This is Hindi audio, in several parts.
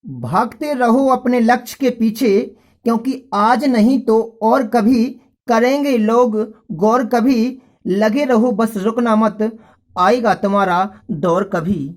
भागते रहो अपने लक्ष्य के पीछे, क्योंकि आज नहीं तो और कभी करेंगे लोग गौर कभी। लगे रहो बस रुकना मत, आएगा तुम्हारा दौर कभी।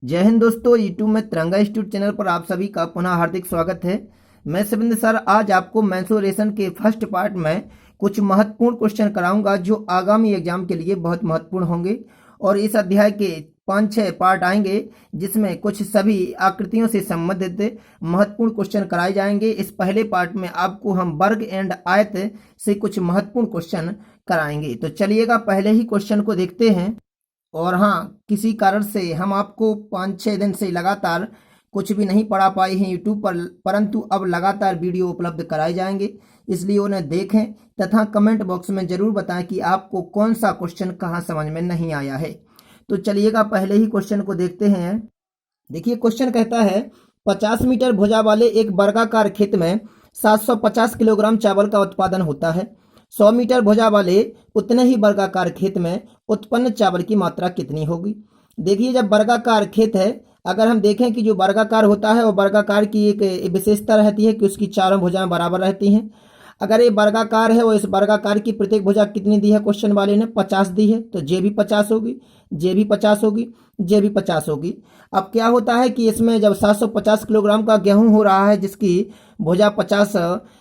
जय हिंद दोस्तों, यूट्यूब में तिरंगा इंस्टीट्यूट चैनल पर आप सभी का पुनः हार्दिक स्वागत है। मैं शिवेंद्र सर आज आपको मेंसुरेशन के फर्स्ट पार्ट में कुछ महत्वपूर्ण क्वेश्चन कराऊंगा जो आगामी एग्जाम के लिए बहुत महत्वपूर्ण होंगे। और इस अध्याय के 5-6 पार्ट आएंगे जिसमें कुछ सभी आकृतियों से संबंधित महत्वपूर्ण क्वेश्चन कराए जाएंगे। इस पहले पार्ट में आपको हम वर्ग एंड आयत से कुछ महत्वपूर्ण क्वेश्चन कराएंगे। तो चलिएगा पहले ही क्वेश्चन को देखते हैं। और हाँ, किसी कारण से हम आपको 5-6 दिन से लगातार कुछ भी नहीं पढ़ा पाए हैं यूट्यूब पर, परंतु अब लगातार वीडियो उपलब्ध कराए जाएंगे, इसलिए उन्हें देखें तथा कमेंट बॉक्स में जरूर बताएं कि आपको कौन सा क्वेश्चन कहाँ समझ में नहीं आया है। तो चलिएगा पहले ही क्वेश्चन को देखते हैं। देखिए क्वेश्चन कहता है 50 मीटर भुजा वाले एक वर्गाकार खेत में 750 किलोग्राम चावल का उत्पादन होता है। 100 मीटर भुजा वाले उतने ही वर्गाकार खेत में उत्पन्न चावल की मात्रा कितनी होगी। देखिए जब वर्गाकार खेत है, अगर हम देखें कि जो वर्गाकार होता है वो वर्गाकार की एक विशेषता रहती है कि उसकी चारों भुजाएं बराबर रहती हैं। अगर ये वर्गाकार है और इस वर्गाकार की प्रत्येक भुजा कितनी दी है क्वेश्चन वाले ने, 50 दी है, तो जे भी 50 होगी, जे भी 50 होगी, जे भी 50 होगी। अब क्या होता है कि इसमें जब 750 किलोग्राम का गेहूं हो रहा है जिसकी भुजा 50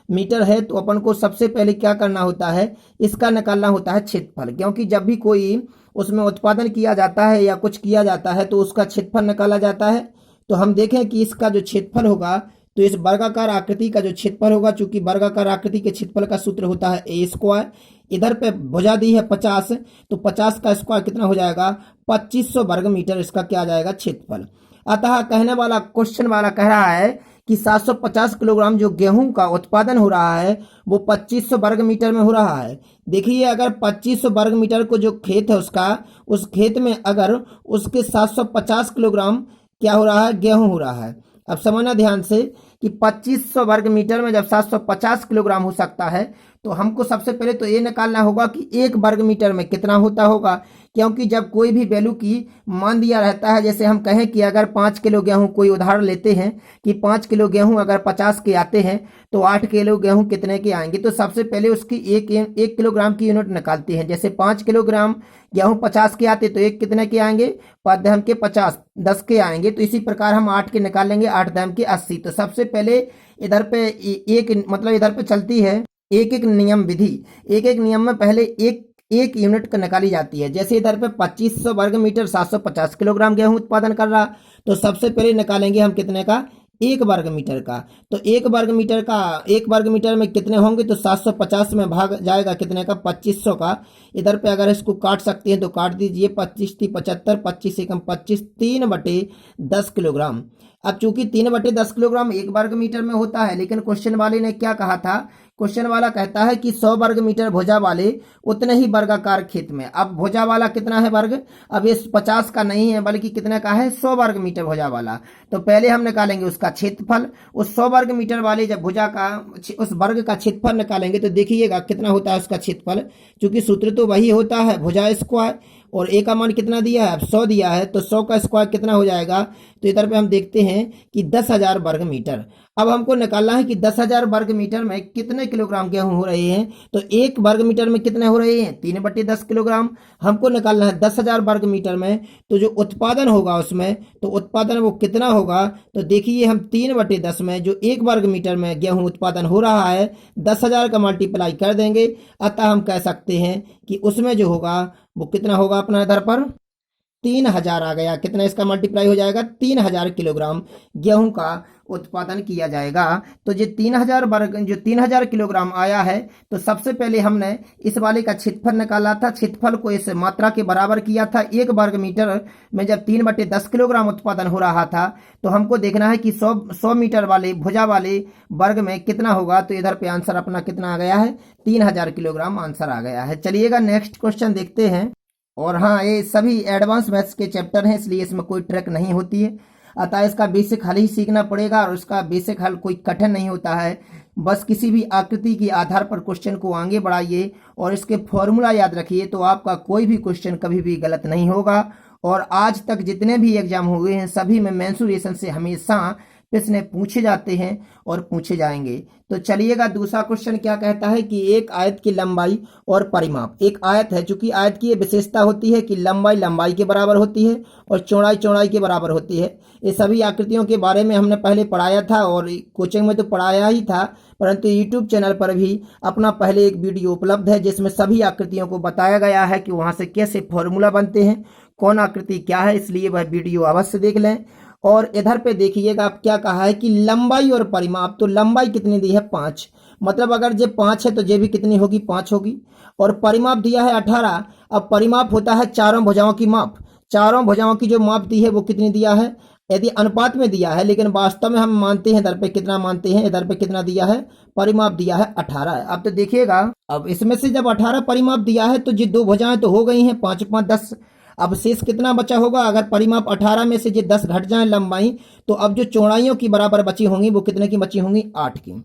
मीटर है, तो अपन को सबसे पहले क्या करना होता है, इसका निकालना होता है क्षेत्रफल। क्योंकि जब भी कोई उसमें उत्पादन किया जाता है या कुछ किया जाता है तो उसका क्षेत्रफल निकाला जाता है। तो हम देखें कि इसका जो क्षेत्रफल होगा, तो इस वर्गाकार आकृति का जो क्षेत्रफल होगा, चूंकि वर्गाकार आकृति के क्षेत्रफल का सूत्र होता है ए स्क्वायर, इधर पे भुजा दी है 50, तो 50 का स्क्वायर कितना हो जाएगा, 2500 वर्ग मीटर इसका क्या आ जाएगा, क्षेत्रफल। अतः कहने वाला क्वेश्चन वाला कह रहा है कि 750 किलोग्राम जो गेहूं का उत्पादन हो रहा है वो 2500 वर्ग मीटर में हो रहा है। देखिए अगर 2500 वर्ग मीटर को जो खेत है उसका, उस खेत में अगर उसके 750 किलोग्राम क्या हो रहा है, गेहूं हो रहा है। अब समझना ध्यान से कि 2500 वर्ग मीटर में जब 750 किलोग्राम हो सकता है, तो हमको सबसे पहले तो ये निकालना होगा कि एक वर्ग मीटर में कितना होता होगा। क्योंकि जब कोई भी वैल्यू की मान दिया रहता है, जैसे हम कहें कि अगर 5 किलो गेहूं, कोई उदाहरण लेते हैं कि 5 किलो गेहूं अगर 50 के आते हैं तो 8 किलो गेहूं कितने के आएंगे। तो सबसे पहले उसकी एक किलोग्राम की यूनिट निकालते हैं। जैसे 5 किलोग्राम गेहूं 50 के आते तो एक कितने के आएंगे, 5 दहम के 50, 10 के आएंगे। तो इसी प्रकार हम 8 के निकालेंगे, 8 दहम के 80। तो सबसे पहले इधर पे एक मतलब इधर पे चलती है एक एक नियम विधि। एक एक नियम में पहले एक यूनिट का निकाली जाती है। जैसे इधर पे 2500 वर्ग मीटर 750 किलोग्राम गेहूं उत्पादन कर रहा, तो सबसे पहले निकालेंगे हम कितने का, एक वर्ग मीटर का। तो एक वर्ग मीटर में कितने होंगे, तो 750 में भाग जाएगा कितने का, 2500 का। इधर पे अगर इसको काट सकते हैं तो काट दीजिए, 25 × 75, 25 एकम 25, 3/10 किलोग्राम। अब चूंकि 3/10 किलोग्राम एक वर्ग मीटर में होता है, लेकिन क्वेश्चन वाले ने क्या कहा था, क्वेश्चन वाला कहता है कि 100 वर्ग मीटर भुजा वाले उतने ही वर्गाकार खेत में। अब भुजा वाला कितना है वर्ग, अब ये 50 का नहीं है बल्कि कितने का है, 100 वर्ग मीटर भुजा वाला। तो पहले हम निकालेंगे उसका क्षेत्रफल। उस 100 वर्ग मीटर वाले जब भुजा का उस वर्ग का क्षेत्रफल निकालेंगे तो देखिएगा कितना होता है उसका क्षेत्रफल। चूंकि सूत्र तो वही होता है भुजा स्क्वायर, और ए का मान कितना दिया है, अब 100 दिया है, तो 100 का स्क्वायर कितना हो जाएगा। तो इधर पे हम देखते हैं कि 10,000 वर्ग मीटर। अब हमको निकालना है कि 10,000 वर्ग मीटर में कितने किलोग्राम गेहूं हो रहे हैं। तो एक वर्ग मीटर में कितने हो रहे हैं, 3/10 किलोग्राम। हमको निकालना है 10,000 वर्ग मीटर में, तो जो उत्पादन होगा उसमें, तो उत्पादन वो कितना होगा। तो देखिए हम 3/10 में जो एक वर्ग मीटर में गेहूं उत्पादन हो रहा है, 10,000 का मल्टीप्लाई कर देंगे। अतः हम कह सकते हैं कि उसमें जो होगा वो कितना होगा, अपना इधर पर 3000 आ गया। कितना इसका मल्टीप्लाई हो जाएगा, 3000 किलोग्राम गेहूं का उत्पादन किया जाएगा। तो जो 3000 किलोग्राम आया है, तो सबसे पहले हमने इस वाले का क्षेत्रफल निकाला था। क्षेत्रफल को इस मात्रा के बराबर किया था। एक वर्ग मीटर में जब 3/10 किलोग्राम उत्पादन हो रहा था, तो हमको देखना है कि 100 मीटर वाले भुजा वाले वर्ग में कितना होगा। तो इधर पे आंसर अपना कितना आ गया है, 3000 किलोग्राम आंसर आ गया है। चलिएगा नेक्स्ट क्वेश्चन देखते हैं। और हाँ, ये सभी एडवांस मैथ्स के चैप्टर हैं, इसलिए इसमें कोई ट्रिक नहीं होती है। अतः इसका बेसिक हल ही सीखना पड़ेगा, और उसका बेसिक हल कोई कठिन नहीं होता है। बस किसी भी आकृति के आधार पर क्वेश्चन को आगे बढ़ाइए और इसके फॉर्मूला याद रखिए, तो आपका कोई भी क्वेश्चन कभी भी गलत नहीं होगा। और आज तक जितने भी एग्जाम हुए हैं सभी में मेंसुरेशन से हमेशा प्रश्न पूछे जाते हैं और पूछे जाएंगे। तो चलिएगा दूसरा क्वेश्चन क्या कहता है कि एक आयत की लंबाई और परिमाप। एक आयत है, चूंकि आयत की ये विशेषता होती है कि लंबाई लंबाई के बराबर होती है और चौड़ाई चौड़ाई के बराबर होती है। ये सभी आकृतियों के बारे में हमने पहले पढ़ाया था और कोचिंग में तो पढ़ाया ही था, परंतु यूट्यूब चैनल पर भी अपना पहले एक वीडियो उपलब्ध है जिसमें सभी आकृतियों को बताया गया है कि वहां से कैसे फॉर्मूला बनते हैं, कौन आकृति क्या है, इसलिए वह वीडियो अवश्य देख लें। और इधर पे देखिएगा आप क्या कहा है कि लंबाई और परिमाप। तो लंबाई कितनी दी है 5, मतलब अगर ये 5 है तो ये भी कितनी होगी 5 होगी। और परिमाप दिया है 18। अब परिमाप होता है चारों भुजाओं की माप, चारों भुजाओं की जो माप दी है वो कितनी दिया है, यदि अनुपात में दिया है, लेकिन वास्तव में हम मानते हैं इधर पे कितना मानते हैं, इधर पे कितना दिया है परिमाप दिया है 18। अब तो देखिएगा, अब इसमें से जब 18 परिमाप दिया है तो ये दो भुजाएं तो हो गई हैं 5 5 10। अब शेष कितना बचा होगा, अगर परिमाप 18 में से ये 10 घट जाए लंबाई, तो अब जो चौड़ाइयों की बराबर बची होंगी वो कितने की बची होंगी 8 की।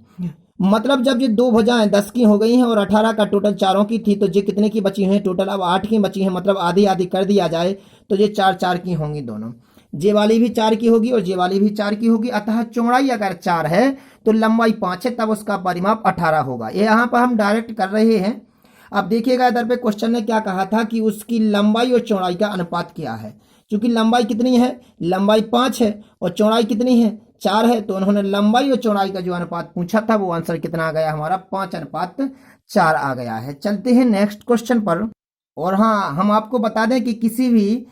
मतलब जब ये दो भुजाएं 10 की हो गई हैं और 18 का टोटल चारों की थी, तो ये कितने की बची हुई है टोटल अब 8 की बची है। मतलब आधी आधी कर दिया जाए तो ये 4 4 की होंगी दोनों, ये वाली भी 4 की होगी और ये वाली भी 4 की होगी। अतः चौड़ाई अगर 4 है तो लंबाई 5 है, तब उसका परिमाप 18 होगा। ये यहाँ पर हम डायरेक्ट कर रहे हैं। अब देखिएगा इधर पे क्वेश्चन ने क्या कहा था कि उसकी लंबाई और चौड़ाई का अनुपात क्या है। क्योंकि लंबाई कितनी है, लंबाई 5 है और चौड़ाई कितनी है 4 है, तो उन्होंने लंबाई और चौड़ाई का जो अनुपात पूछा था वो आंसर कितना आ गया हमारा 5:4 आ गया है। चलते हैं नेक्स्ट क्वेश्चन पर। और हाँ, हम आपको बता दें कि किसी भी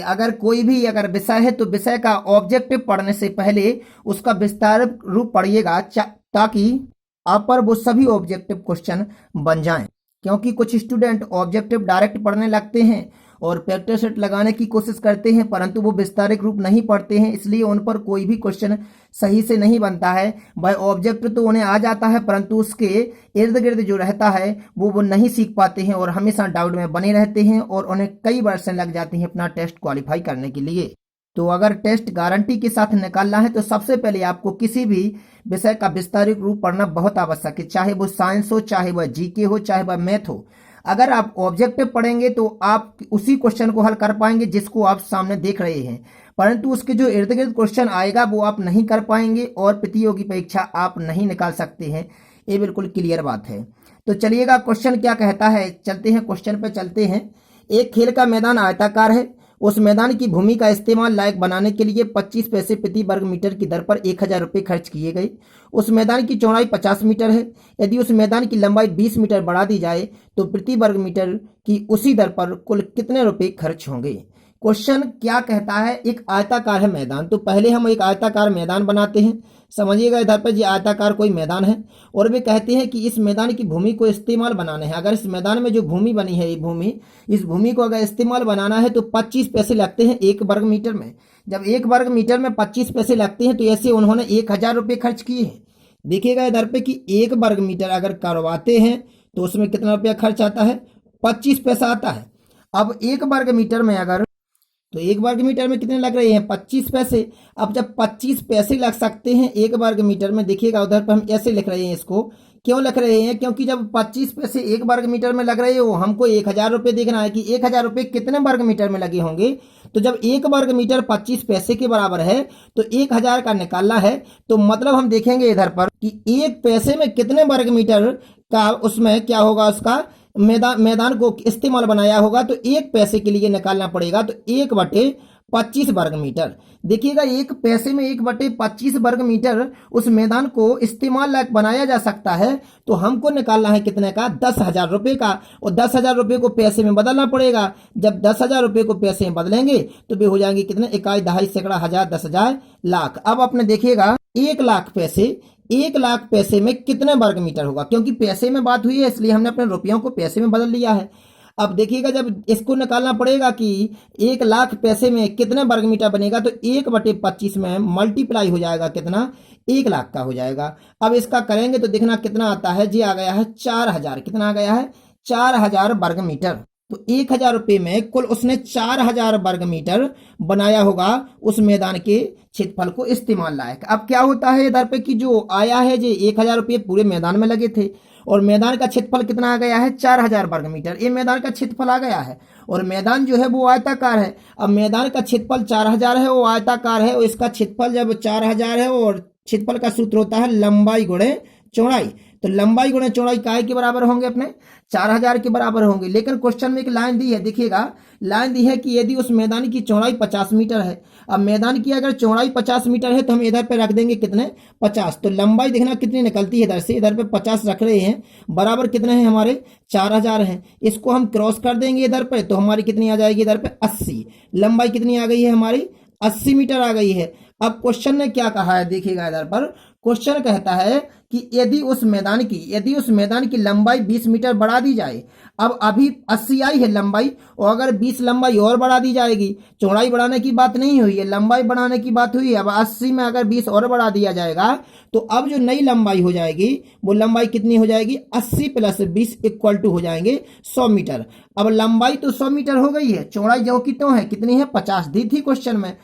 अगर कोई भी अगर विषय है तो विषय का ऑब्जेक्टिव पढ़ने से पहले उसका विस्तार रूप पढ़िएगा, ताकि आप पर वो सभी ऑब्जेक्टिव क्वेश्चन बन जाएं। क्योंकि कुछ स्टूडेंट ऑब्जेक्टिव डायरेक्ट पढ़ने लगते हैं और प्रैक्टिस सेट लगाने की कोशिश करते हैं, परंतु वो विस्तारित रूप नहीं पढ़ते हैं, इसलिए उन पर कोई भी क्वेश्चन सही से नहीं बनता है। भाई ऑब्जेक्टिव तो उन्हें आ जाता है, परंतु उसके इर्द गिर्द जो रहता है वो नहीं सीख पाते हैं और हमेशा डाउट में बने रहते हैं और उन्हें कई वर्ष लग जाती हैं अपना टेस्ट क्वालिफाई करने के लिए। तो अगर टेस्ट गारंटी के साथ निकालना है तो सबसे पहले आपको किसी भी विषय का विस्तारित रूप पढ़ना बहुत आवश्यक है, चाहे वो साइंस हो, चाहे वह जीके हो, चाहे वह मैथ हो। अगर आप ऑब्जेक्टिव पढ़ेंगे तो आप उसी क्वेश्चन को हल कर पाएंगे जिसको आप सामने देख रहे हैं, परंतु उसके जो इर्द गिर्द क्वेश्चन आएगा वो आप नहीं कर पाएंगे और प्रतियोगी परीक्षा आप नहीं निकाल सकते हैं। ये बिल्कुल क्लियर बात है। तो चलिएगा क्वेश्चन क्या कहता है, चलते हैं क्वेश्चन पे चलते हैं। एक खेल का मैदान आयताकार है, उस मैदान की भूमि का इस्तेमाल लायक बनाने के लिए 25 पैसे प्रति वर्ग मीटर की दर पर 1000 रुपये खर्च किए गए। उस मैदान की चौड़ाई 50 मीटर है। यदि उस मैदान की लंबाई 20 मीटर बढ़ा दी जाए तो प्रति वर्ग मीटर की उसी दर पर कुल कितने रुपए खर्च होंगे। क्वेश्चन क्या कहता है, एक आयताकार है मैदान, तो पहले हम एक आयताकार मैदान बनाते हैं। समझिएगा इधर पर ये आयताकार कोई मैदान है और वे कहते हैं कि इस मैदान की भूमि को इस्तेमाल बनाना है। अगर इस मैदान में जो भूमि बनी है ये भूमि, इस भूमि को अगर इस्तेमाल बनाना है तो 25 पैसे लगते हैं 1 वर्ग मीटर में। जब 1 वर्ग मीटर में 25 पैसे लगते हैं तो ऐसे उन्होंने 1000 रुपये खर्च किए हैं। देखिएगा इधर पे कि 1 वर्ग मीटर अगर करवाते हैं तो उसमें कितना रुपया खर्च आता है, 25 पैसा आता है। अब 1 वर्ग मीटर में अगर, तो 1 वर्ग मीटर में कितने लग रहे हैं 25 पैसे। अब जब 25 पैसे लग सकते हैं 1 वर्ग मीटर में, देखिएगा उधर पर हम ऐसे लिख रहे हैं। इसको क्यों लिख रहे हैं, क्योंकि जब 25 पैसे 1 वर्ग मीटर में लग रहे हो, हमको 1000 रुपये देखना है कि 1000 रुपये कितने वर्ग मीटर में लगे होंगे। तो जब 1 वर्ग मीटर 25 पैसे के बराबर है तो 1000 का निकालना है, तो मतलब हम देखेंगे इधर पर कि 1 पैसे में कितने वर्ग मीटर का उसमें क्या होगा, उसका मैदान को इस्तेमाल बनाया होगा। तो 1 पैसे के लिए निकालना पड़ेगा, तो 1/25 वर्ग मीटर। देखिएगा 1 पैसे में 1/25 वर्ग मीटर उस मैदान को इस्तेमाल लायक बनाया जा सकता है। तो हमको निकालना है कितने का, 10,000 रुपये का, और 10,000 रुपये को पैसे में बदलना पड़ेगा। जब 10,000 रुपये को पैसे में बदलेंगे तो वे हो जाएंगे कितने, इकाई, दहाई, सैकड़ा, हजार, 10,000, लाख। अब आपने देखिएगा 1 लाख पैसे, 1 लाख पैसे में कितने वर्ग मीटर होगा, क्योंकि पैसे में बात हुई है इसलिए हमने अपने रुपयों को पैसे में बदल लिया है। अब देखिएगा जब इसको निकालना पड़ेगा कि 1 लाख पैसे में कितने वर्ग मीटर बनेगा, तो 1/25 में मल्टीप्लाई हो जाएगा कितना, 1 लाख का हो जाएगा। अब इसका करेंगे तो देखना कितना आता है, जी आ गया है 4000। कितना आ गया है, 4000 वर्ग मीटर। तो 1000 रुपये में कुल उसने 4000 वर्ग मीटर बनाया होगा उस मैदान के क्षेत्रफल को इस्तेमाल लायक। अब क्या होता है इधर पे कि जो आया है, जो 1000 रुपये पूरे मैदान में लगे थे और मैदान का क्षेत्रफल कितना आ गया है 4000 वर्ग मीटर। ये मैदान का क्षेत्रफल आ गया है और मैदान जो है वो आयताकार है। अब मैदान का क्षेत्रफल 4000 है, वो आयताकार है और इसका क्षेत्रफल जब 4000 है और क्षेत्रफल का सूत्र होता है लंबाई गुणे चौड़ाई। तो लंबाई गुणे चौड़ाई काय के बराबर होंगे अपने 4000 के बराबर होंगे। लेकिन क्वेश्चन में एक लाइन दी है, देखिएगा लाइन दी है कि यदि उस मैदान की चौड़ाई 50 मीटर है। अब मैदान की अगर चौड़ाई 50 मीटर है तो हम इधर पे रख देंगे कितने 50। तो लंबाई देखना कितनी निकलती है इधर से, इधर पे 50 रख रहे हैं, बराबर कितने हैं हमारे 4000 हैं। इसको हम क्रॉस कर देंगे इधर पे तो हमारी कितनी आ जाएगी इधर पे 80। लंबाई कितनी आ गई है हमारी 80 मीटर आ गई है। अब क्वेश्चन ने क्या कहा है देखिएगा, इधर पर क्वेश्चन कहता है कि यदि उस मैदान की लंबाई 20 मीटर बढ़ा दी जाए। अब अभी 80 आई है लंबाई और अगर 20 लंबाई और बढ़ा दी जाएगी, चौड़ाई बढ़ाने की बात नहीं हुई है, लंबाई बढ़ाने की बात हुई है। अब 80 में अगर 20 और बढ़ा दिया जाएगा तो अब जो नई लंबाई हो जाएगी वो लंबाई कितनी हो जाएगी 80 + 20 = हो जाएंगे 100 मीटर। अब लंबाई तो 100 मीटर हो गई है, चौड़ाई जो की तो है कितनी है 50 दी थी क्वेश्चन में।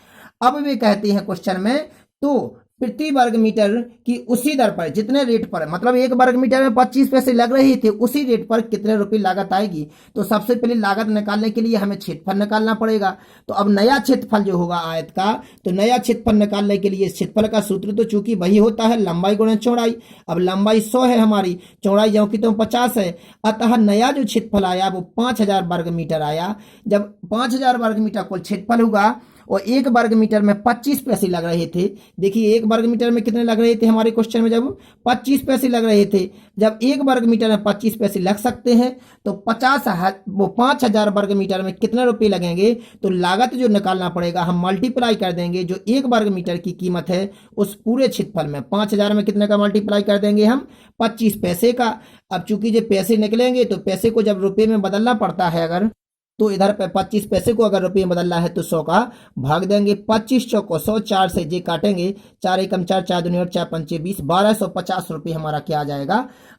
अब वे कहते हैं क्वेश्चन में तो प्रति वर्ग मीटर की उसी दर पर जितने रेट पर, मतलब 1 वर्ग मीटर में 25 पैसे लग रही थी, उसी रेट पर कितने रुपए लागत आएगी। तो सबसे पहले लागत निकालने के लिए हमें क्षेत्रफल निकालना पड़ेगा। तो अब नया क्षेत्रफल जो होगा आयत का, तो नया क्षेत्रफल निकालने के लिए क्षेत्रफल का सूत्र तो चूंकि वही होता है लंबाई गुणे चौड़ाई। अब लंबाई 100 है हमारी, चौड़ाई जो कि तो 50 है, अतः नया जो क्षेत्रफल आया वो 5000 वर्ग मीटर आया। जब 5000 वर्ग मीटर कुल क्षेत्रफल होगा और 1 वर्ग मीटर में 25 पैसे लग रहे थे। देखिए 1 वर्ग मीटर में कितने लग रहे थे हमारे क्वेश्चन में, जब 25 पैसे लग रहे थे। जब 1 वर्ग मीटर में 25 पैसे लग सकते हैं तो 5000 वर्ग मीटर में कितने रुपए लगेंगे। तो लागत जो निकालना पड़ेगा हम मल्टीप्लाई कर देंगे जो 1 वर्ग मीटर की कीमत है उस पूरे क्षेत्रफल में। 5000 में कितने का मल्टीप्लाई कर देंगे हम 25 पैसे का। अब चूंकि जो पैसे निकलेंगे तो पैसे को जब रुपए में बदलना पड़ता है, अगर तो इधर पे 25 पैसे को अगर रुपये में बदलना है तो 100 का भाग देंगे। 25 चौको 100, 4 से जे काटेंगे, 4 एकम 4, 4 दूनी 8, 4 पंचे 20, 1250 रुपये हमारा क्या आ जाएगा,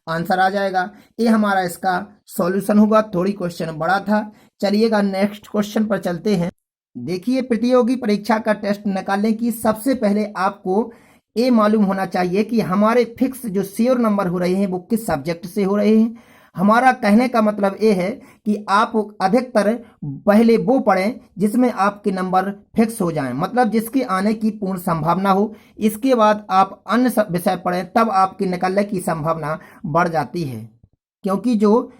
आंसर आ जाएगा। ये हमारा इसका सॉल्यूशन होगा। थोड़ी क्वेश्चन बड़ा था। चलिएगा नेक्स्ट क्वेश्चन पर चलते हैं। देखिए प्रतियोगी परीक्षा का टेस्ट निकालने की सबसे पहले आपको ये मालूम होना चाहिए कि हमारे फिक्स जो श्योर नंबर हो रहे हैं वो किस सब्जेक्ट से हो रहे हैं। हमारा कहने का मतलब ये है कि आप अधिकतर पहले वो पढ़ें जिसमें आपके नंबर फिक्स हो जाएं, मतलब जिसके आने की पूर्ण संभावना हो। इसके बाद आप अन्य विषय पढ़ें, तब आपके निकलने की संभावना बढ़ जाती है। क्योंकि जो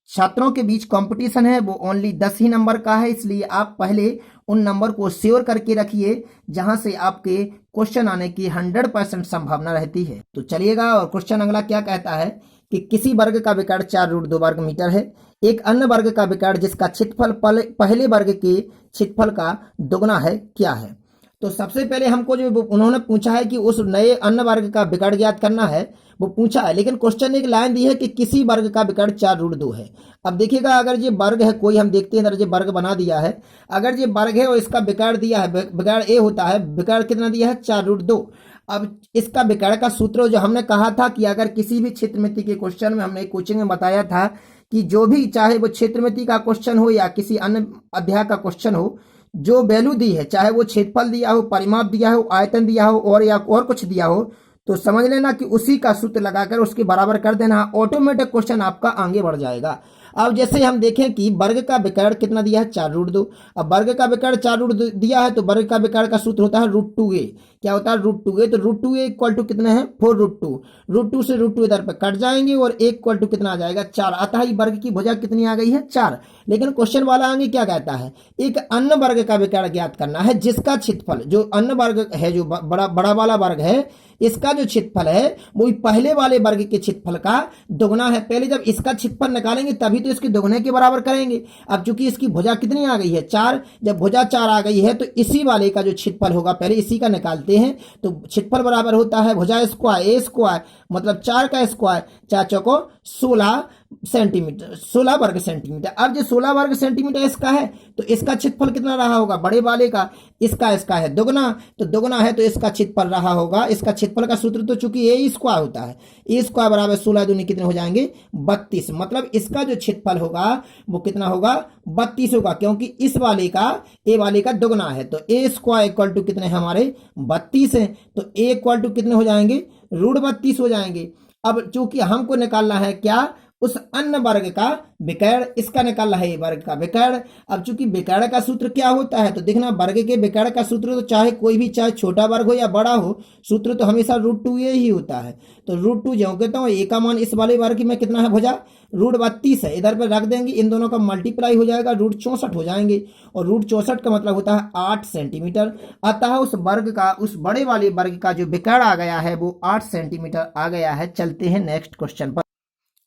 छात्रों के बीच कंपटीशन है वो ओनली 10 ही नंबर का है, इसलिए आप पहले उन नंबर को श्योर करके रखिए जहां से आपके क्वेश्चन आने की 100% संभावना रहती है। तो चलिएगा, और क्वेश्चन अगला क्या कहता है कि किसी वर्ग का विकर्ण 4√2 वर्ग मीटर है। एक अन्य वर्ग का विकर्ण जिसका क्षेत्रफल पहले वर्ग के क्षेत्रफल का दुगना है क्या है। तो सबसे पहले हमको जो उन्होंने पूछा है कि उस नए अन्य वर्ग का विकर्ण ज्ञात करना है, वो पूछा है। लेकिन क्वेश्चन ने एक लाइन दी है कि किसी वर्ग का विकर्ण 4√2 है। अब देखिएगा, अगर ये वर्ग है कोई, हम देखते हैं ये वर्ग बना दिया है, अगर ये वर्ग है और इसका विकर्ण दिया है, विकर्ण ए होता है, विकर्ण कितना दिया है 4√2। अब इसका विकर्ण का सूत्र जो हमने कहा था कि अगर किसी भी क्षेत्रमिति के क्वेश्चन में, हमने कोचिंग में बताया था कि जो भी, चाहे वो क्षेत्रमिति का क्वेश्चन हो या किसी अन्य अध्याय का क्वेश्चन हो, जो वैल्यू दी है, चाहे वो क्षेत्रफल दिया हो, परिमाप दिया हो, आयतन दिया हो और या और कुछ दिया हो, तो समझ लेना कि उसी का सूत्र लगाकर उसके बराबर कर देना, ऑटोमेटिक क्वेश्चन आपका आगे बढ़ जाएगा। अब जैसे हम देखें कि वर्ग का विकर्ण कितना दिया है 4√2। अब वर्ग का विकर्ण 4√2 दिया है तो वर्ग का विकर्ण का सूत्र होता है √2a। क्या होता है √2a, तो √2a इक्वल टू कितने हैं 4√2। √2 से √2 इधर पे कट जाएंगे और a इक्वल टू कितना आ जाएगा 4। अतः ये वर्ग की भुजा कितनी आ गई है 4। लेकिन क्वेश्चन वाला आगे क्या कहता है, एक अन्य वर्ग का विकर्ण ज्ञात करना है जिसका क्षेत्रफल, जो अन्य वर्ग है, जो बड़ा वाला वर्ग है, इसका जो क्षेत्रफल है वो पहले वाले वर्ग के क्षेत्रफल का दुगना है। पहले जब इसका क्षेत्रफल निकालेंगे तभी तो इसके दुगने के बराबर करेंगे। अब चूंकि इसकी भुजा कितनी आ गई है 4, जब भुजा 4 आ गई है तो इसी वाले का जो क्षेत्रफल होगा पहले इसी का निकालते हैं। तो क्षेत्रफल बराबर होता है भुजा स्क्वायर ए स्क्वायर, मतलब 4 का स्क्वायर, 4 चौको 16 सेंटीमीटर, 16 वर्ग सेंटीमीटर। अब जो 16 वर्ग सेंटीमीटर इसका है तो इसका क्षेत्रफल कितना रहा होगा बड़े वाले का, इसका है दुगना, तो दुगना है तो इसका क्षेत्रफल रहा होगा। इसका क्षेत्रफल का सूत्र तो चूंकि ए स्क्वायर होता है, ए स्क्वायर बराबर 16 दूनी कितने हो जाएंगे 32। मतलब इसका जो क्षेत्रफल होगा वो कितना होगा 32 होगा, क्योंकि इस वाले का ए वाले का दुगना है। तो ए स्क्वायर इक्वल टू कितने हमारे 32 है, तो ए इक्वल टू कितने हो जाएंगे √32 हो जाएंगे। अब चूंकि हमको निकालना है क्या, उस अन्य वर्ग का विकर्ण, इसका निकालना है ये वर्ग का विकर्ण। अब चूंकि विकर्ण का सूत्र क्या होता है, तो देखना वर्ग के विकर्ण का सूत्र तो चाहे कोई भी, चाहे छोटा वर्ग हो या बड़ा हो, सूत्र तो हमेशा √2 ये ही होता है। तो √2 जो कहता हूँ ए का मान इस वाले वर्ग में कितना है भुजा, √32 है। इधर पर रख देंगे, इन दोनों का मल्टीप्लाई हो जाएगा, √64 हो जाएंगे। और √64 का मतलब होता है 8 सेंटीमीटर। अतः उस वर्ग का, उस बड़े वाले वर्ग का जो विकर्ण आ गया है वो 8 सेंटीमीटर आ गया है। चलते हैं नेक्स्ट क्वेश्चन पर।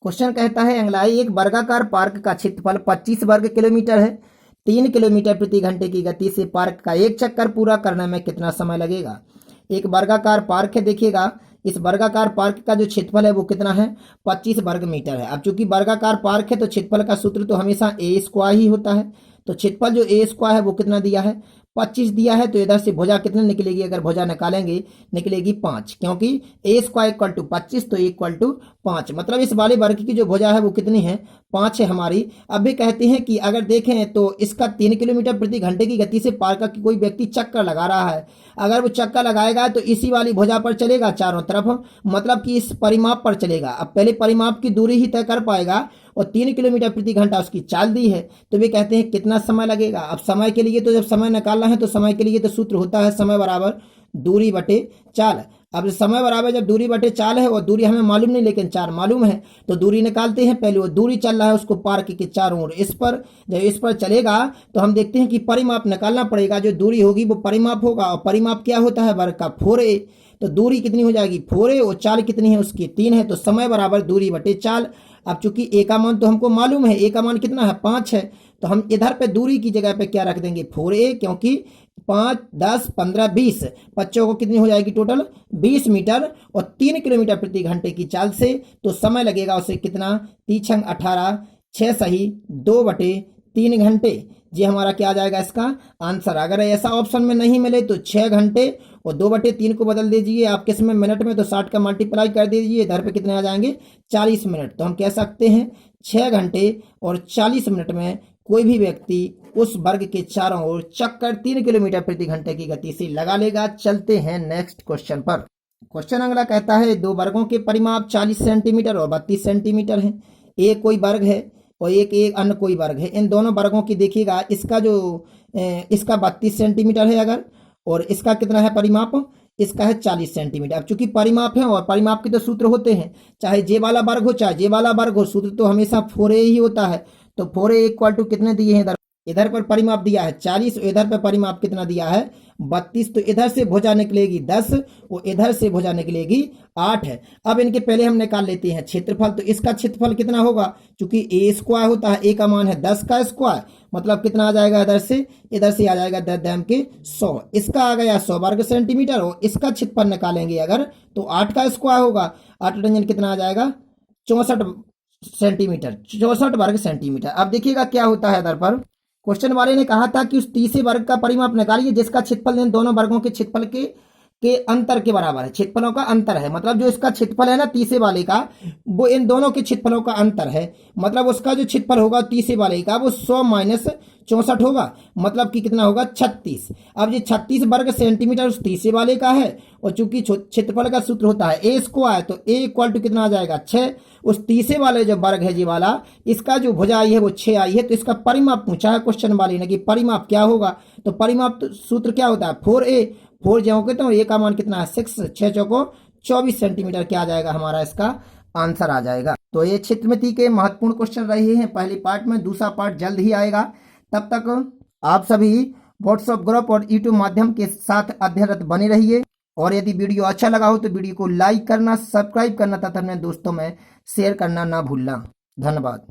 क्वेश्चन कहता है अंगलाई एक वर्गाकार पार्क का क्षेत्रफल 25 वर्ग किलोमीटर है। 3 किलोमीटर प्रति घंटे की गति से पार्क का एक चक्कर पूरा करने में कितना समय लगेगा। एक वर्गाकार पार्क है, देखिएगा इस वर्गाकार पार्क का जो क्षेत्रफल है वो कितना है, 25 वर्ग मीटर है। अब चूंकि वर्गाकार पार्क है तो क्षेत्रफल का सूत्र तो हमेशा ए स्क्वायर ही होता है। तो क्षेत्रफल जो ए स्क्वायर है वो कितना दिया है, 25 दिया है। तो इधर से भुजा कितने निकलेगी, अगर भुजा निकालेंगे निकलेगी 5, क्योंकि ए स्क्वायर इक्वल टू 25 तो इक्वल टू 5। मतलब इस वाले वर्ग की जो भुजा है वो कितनी है, 5 है हमारी। अब भी कहते हैं कि अगर देखें तो इसका 3 किलोमीटर प्रति घंटे की गति से पार्क का कोई व्यक्ति चक्कर लगा रहा है। अगर वो चक्कर लगाएगा तो इसी वाली भुजा पर चलेगा चारों तरफ, मतलब कि इस परिमाप पर चलेगा। अब पहले परिमाप की दूरी ही तय कर पाएगा और 3 किलोमीटर प्रति घंटा उसकी चाल दी है। तो वे कहते हैं कितना समय लगेगा। अब समय के लिए तो जब समय निकालना है तो समय के लिए तो सूत्र होता है समय बराबर दूरी बटे चाल। अब समय बराबर जब दूरी बटे चाल है और दूरी हमें मालूम नहीं लेकिन 4 मालूम है, तो दूरी निकालते हैं। पहले वो दूरी चल रहा है उसको पार्क के चारों ओर, इस पर जब इस पर चलेगा तो हम देखते हैं कि परिमाप निकालना पड़ेगा। जो दूरी होगी वो परिमाप होगा, और परिमाप क्या होता है, वर्ग का 4a। तो दूरी कितनी हो जाएगी 4a, और चाल कितनी है उसकी 3 है। तो समय बराबर दूरी बटे चाल। अब चूंकि ए का मान तो हमको मालूम है, ए का मान कितना है 5 है, तो हम इधर पे दूरी की जगह पे क्या रख देंगे 4a, क्योंकि 5, 10, 15, 20 बच्चों को कितनी हो जाएगी टोटल 20 मीटर और 3 किलोमीटर प्रति घंटे की चाल से। तो समय लगेगा उसे कितना, 3 18, 6 सही 2/3 घंटे। ये हमारा क्या आ जाएगा इसका आंसर। अगर ऐसा ऑप्शन में नहीं मिले तो 6 घंटे और 2/3 को बदल दीजिए आप किस में, मिनट में, तो 60 का मल्टीप्लाई कर दीजिए, इधर पे कितने आ जाएंगे 40 मिनट। तो हम कह सकते हैं 6 घंटे और 40 मिनट में कोई भी व्यक्ति उस वर्ग के चारों ओर चक्कर 3 किलोमीटर प्रति घंटे की गति से लगा लेगा। चलते हैं नेक्स्ट क्वेश्चन पर। क्वेश्चन अगला कहता है दो वर्गों के परिमाप 40 सेंटीमीटर और 32 सेंटीमीटर है। एक कोई वर्ग है और एक अन्य कोई वर्ग है। इन दोनों वर्गों की देखिएगा, इसका जो इसका 32 सेंटीमीटर है अगर, और इसका कितना है परिमाप, इसका है 40 सेंटीमीटर। अब चूंकि परिमाप है और परिमाप के तो सूत्र होते हैं, चाहे जे वाला वर्ग हो चाहे जे वाला वर्ग हो, सूत्र तो हमेशा 4a ही होता है। तो 4a इक्वल टू कितने दिए हैं, इधर पर परिमाप दिया है 40 और इधर पर परिमाप कितना दिया है 32। तो इधर से भुजा निकलेगी 10 और इधर से भुजा निकलेगी 8 है। अब इनके पहले हम निकाल लेते हैं क्षेत्रफल। तो इसका क्षेत्रफल कितना होगा, चूंकि ए स्क्वायर होता है, ए का मान है 10 का स्क्वायर, मतलब कितना आ जाएगा इधर से आ जाएगा 10 के 100। इसका आ गया 100 वर्ग सेंटीमीटर और इसका क्षेत्रफल निकालेंगे अगर तो 8 का स्क्वायर होगा। 8 रंजन कितना आ जाएगा 64 सेंटीमीटर, 64 वर्ग सेंटीमीटर। अब देखिएगा क्या होता है इधर पर। क्वेश्चन वाले ने कहा था कि उस तीसरे वर्ग का परिमाप निकालिए जिसका क्षेत्रफल इन दोनों वर्गों के क्षेत्रफल के अंतर के बराबर है। क्षेत्रफलों का अंतर है, मतलब जो इसका क्षेत्रफल है ना तीसरे वाले का, वो इन दोनों के क्षेत्रफलों का अंतर है। मतलब उसका जो क्षेत्रफल होगा तीसरे वाले का वो 100 माइनस 64 होगा, मतलब कि कितना होगा 36। अब ये 36 वर्ग सेंटीमीटर उस तीसरे वाले का है, और चूंकि क्षेत्रफल का सूत्र होता है ए स्क्वायर, तो ए इक्वल टू कितना आ जाएगा 6। उस तीसरे वाले जो वर्ग है जी वाला, इसका जो भुजा आई है वो 6 आई है। तो इसका परिमाप पूछा है क्वेश्चन वाले ने कि परिमाप क्या होगा। तो परिमाप सूत्र क्या होता है 4a। 4 जो कहते हैं ए का मान कितना है 6, 6 चौको 24 सेंटीमीटर क्या आ जाएगा हमारा इसका आंसर आ जाएगा। तो ये क्षेत्रमिति के महत्वपूर्ण क्वेश्चन रहे हैं पहले पार्ट में। दूसरा पार्ट जल्द ही आएगा। तब तक आप सभी व्हाट्सएप ग्रुप और यूट्यूब माध्यम के साथ अध्ययनरत बने रहिए। और यदि वीडियो अच्छा लगा हो तो वीडियो को लाइक करना, सब्सक्राइब करना तथा अपने दोस्तों में शेयर करना ना भूलना। धन्यवाद।